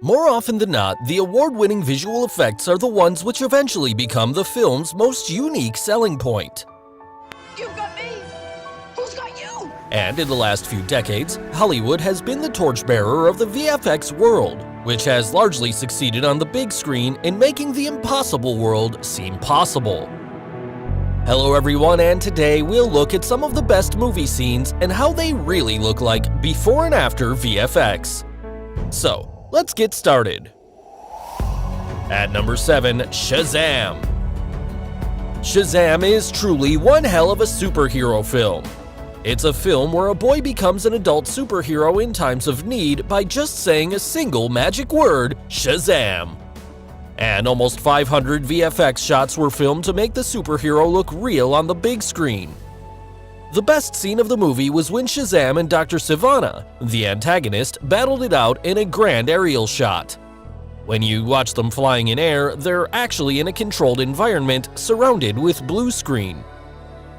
More often than not, the award-winning visual effects are the ones which eventually become the film's most unique selling point. You've got me! Who's got you? And in the last few decades, Hollywood has been the torchbearer of the VFX world, which has largely succeeded on the big screen in making the impossible world seem possible. Hello everyone, and today we'll look at some of the best movie scenes and how they really look like before and after VFX. So, let's get started. At number 7, Shazam! Shazam is truly one hell of a superhero film. It's a film where a boy becomes an adult superhero in times of need by just saying a single magic word, Shazam! And almost 500 VFX shots were filmed to make the superhero look real on the big screen. The best scene of the movie was when Shazam and Dr. Sivana, the antagonist, battled it out in a grand aerial shot. When you watch them flying in air, they're actually in a controlled environment surrounded with blue screen.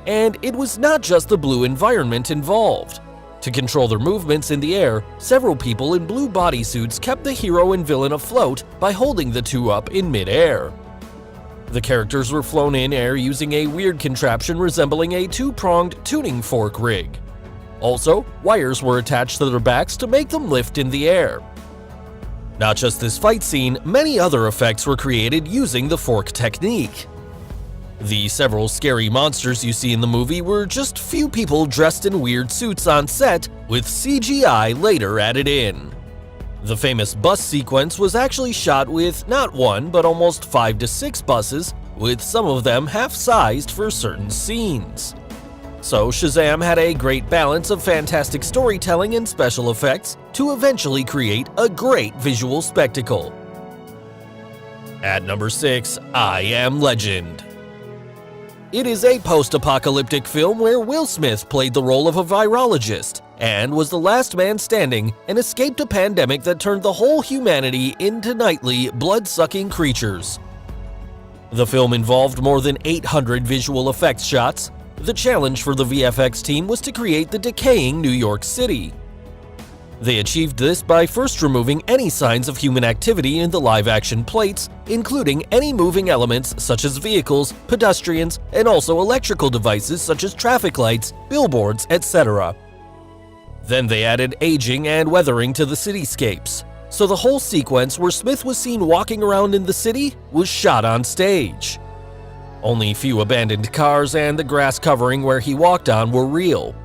And it was not just the blue environment involved. To control their movements in the air, several people in blue bodysuits kept the hero and villain afloat by holding the two up in mid-air. The characters were flown in air using a weird contraption resembling a two-pronged tuning fork rig. Also, wires were attached to their backs to make them lift in the air. Not just this fight scene, many other effects were created using the fork technique. The several scary monsters you see in the movie were just few people dressed in weird suits on set, with CGI later added in. The famous bus sequence was actually shot with not one, but almost 5 to 6 buses, with some of them half-sized for certain scenes. So Shazam had a great balance of fantastic storytelling and special effects to eventually create a great visual spectacle. At number 6, I Am Legend. It is a post-apocalyptic film where Will Smith played the role of a virologist and was the last man standing and escaped a pandemic that turned the whole humanity into nightly, blood-sucking creatures. The film involved more than 800 visual effects shots. The challenge for the VFX team was to create the decaying New York City. They achieved this by first removing any signs of human activity in the live-action plates, including any moving elements such as vehicles, pedestrians, and also electrical devices such as traffic lights, billboards, etc. Then they added aging and weathering to the cityscapes, so the whole sequence where Smith was seen walking around in the city was shot on stage. Only few abandoned cars and the grass covering where he walked on were real.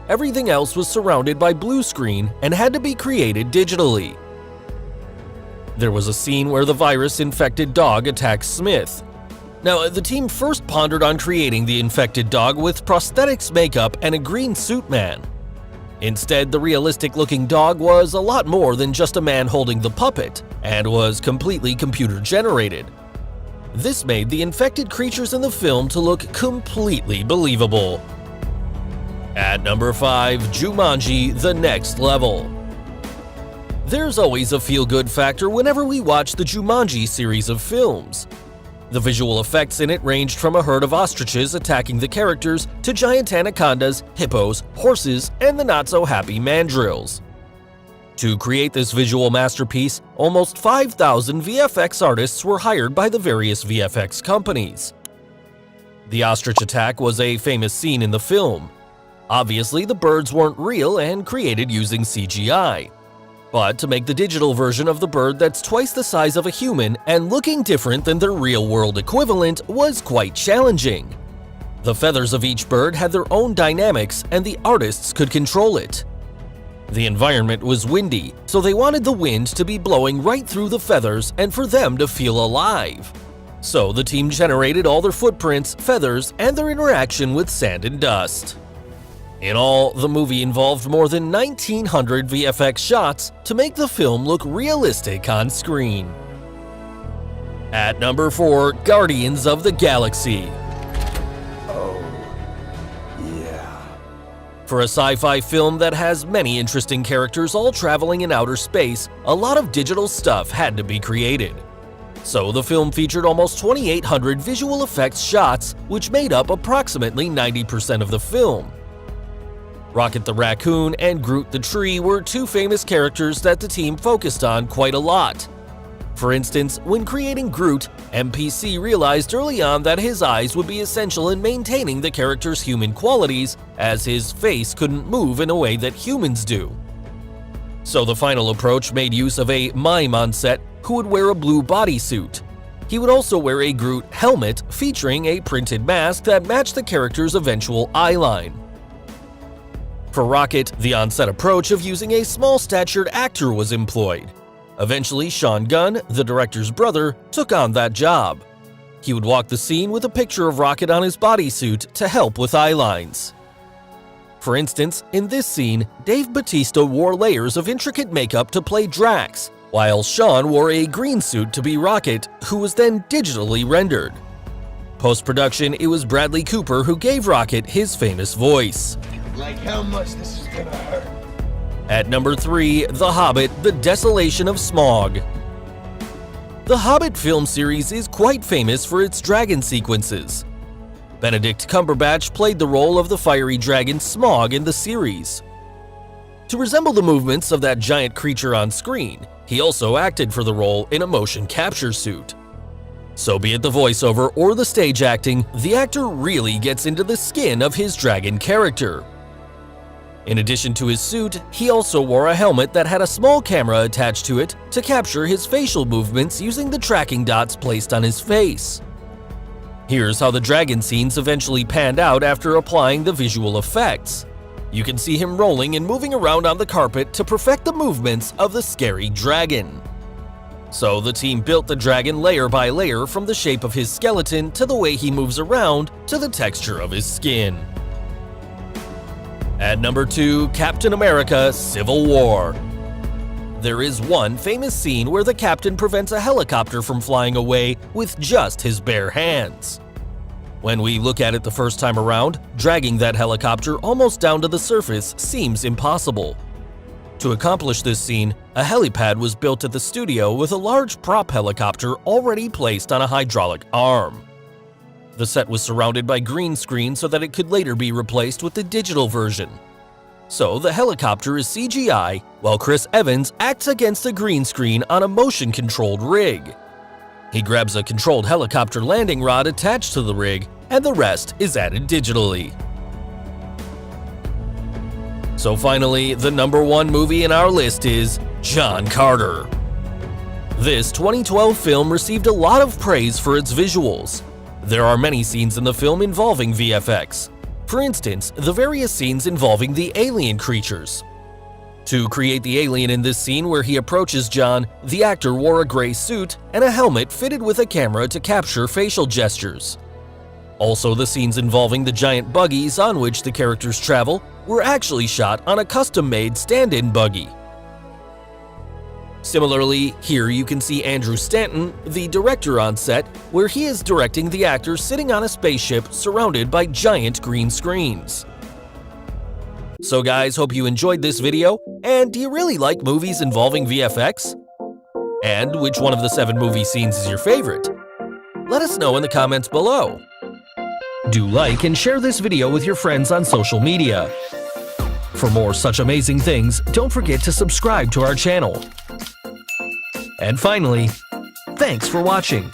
Everything else was surrounded by blue screen and had to be created digitally. There was a scene where the virus-infected dog attacks Smith. Now, the team first pondered on creating the infected dog with prosthetics makeup and a green suit man. Instead, the realistic-looking dog was a lot more than just a man holding the puppet, and was completely computer-generated. This made the infected creatures in the film to look completely believable. At number 5, Jumanji: The Next Level. There's always a feel-good factor whenever we watch the Jumanji series of films. The visual effects in it ranged from a herd of ostriches attacking the characters to giant anacondas, hippos, horses, and the not-so-happy mandrills. To create this visual masterpiece, almost 5,000 VFX artists were hired by the various VFX companies. The ostrich attack was a famous scene in the film. Obviously, the birds weren't real and created using CGI. But to make the digital version of the bird that's twice the size of a human and looking different than their real-world equivalent was quite challenging. The feathers of each bird had their own dynamics and the artists could control it. The environment was windy, so they wanted the wind to be blowing right through the feathers and for them to feel alive. So the team generated all their footprints, feathers, and their interaction with sand and dust. In all, the movie involved more than 1,900 VFX shots to make the film look realistic on screen. At number 4, Guardians of the Galaxy. Oh, yeah. For a sci-fi film that has many interesting characters all traveling in outer space, a lot of digital stuff had to be created. So the film featured almost 2,800 visual effects shots, which made up approximately 90% of the film. Rocket the Raccoon and Groot the Tree were two famous characters that the team focused on quite a lot. For instance, when creating Groot, MPC realized early on that his eyes would be essential in maintaining the character's human qualities, as his face couldn't move in a way that humans do. So the final approach made use of a mime on set who would wear a blue bodysuit. He would also wear a Groot helmet featuring a printed mask that matched the character's eventual eyeline. For Rocket, the on-set approach of using a small-statured actor was employed. Eventually, Sean Gunn, the director's brother, took on that job. He would walk the scene with a picture of Rocket on his bodysuit to help with eye lines. For instance, in this scene, Dave Bautista wore layers of intricate makeup to play Drax, while Sean wore a green suit to be Rocket, who was then digitally rendered. Post-production, it was Bradley Cooper who gave Rocket his famous voice. Like how much this is gonna hurt. At number 3, The Hobbit: The Desolation of Smaug. The Hobbit film series is quite famous for its dragon sequences. Benedict Cumberbatch played the role of the fiery dragon Smaug in the series. To resemble the movements of that giant creature on screen, he also acted for the role in a motion capture suit. So be it the voiceover or the stage acting, the actor really gets into the skin of his dragon character. In addition to his suit, he also wore a helmet that had a small camera attached to it to capture his facial movements using the tracking dots placed on his face. Here's how the dragon scenes eventually panned out after applying the visual effects. You can see him rolling and moving around on the carpet to perfect the movements of the scary dragon. So the team built the dragon layer by layer, from the shape of his skeleton to the way he moves around to the texture of his skin. At number 2, Captain America: Civil War. There is one famous scene where the captain prevents a helicopter from flying away with just his bare hands. When we look at it the first time around, dragging that helicopter almost down to the surface seems impossible. To accomplish this scene, a helipad was built at the studio with a large prop helicopter already placed on a hydraulic arm. The set was surrounded by green screen so that it could later be replaced with the digital version. So the helicopter is CGI, while Chris Evans acts against a green screen on a motion-controlled rig. He grabs a controlled helicopter landing rod attached to the rig, and the rest is added digitally. So finally, the number 1 movie in our list is John Carter. This 2012 film received a lot of praise for its visuals. There are many scenes in the film involving VFX. For instance, the various scenes involving the alien creatures. To create the alien in this scene where he approaches John, the actor wore a gray suit and a helmet fitted with a camera to capture facial gestures. Also, the scenes involving the giant buggies on which the characters travel were actually shot on a custom-made stand-in buggy. Similarly, here you can see Andrew Stanton, the director on set, where he is directing the actor sitting on a spaceship surrounded by giant green screens. So guys, hope you enjoyed this video, and do you really like movies involving VFX? And which one of the 7 movie scenes is your favorite? Let us know in the comments below. Do like and share this video with your friends on social media. For more such amazing things, don't forget to subscribe to our channel. And finally, thanks for watching.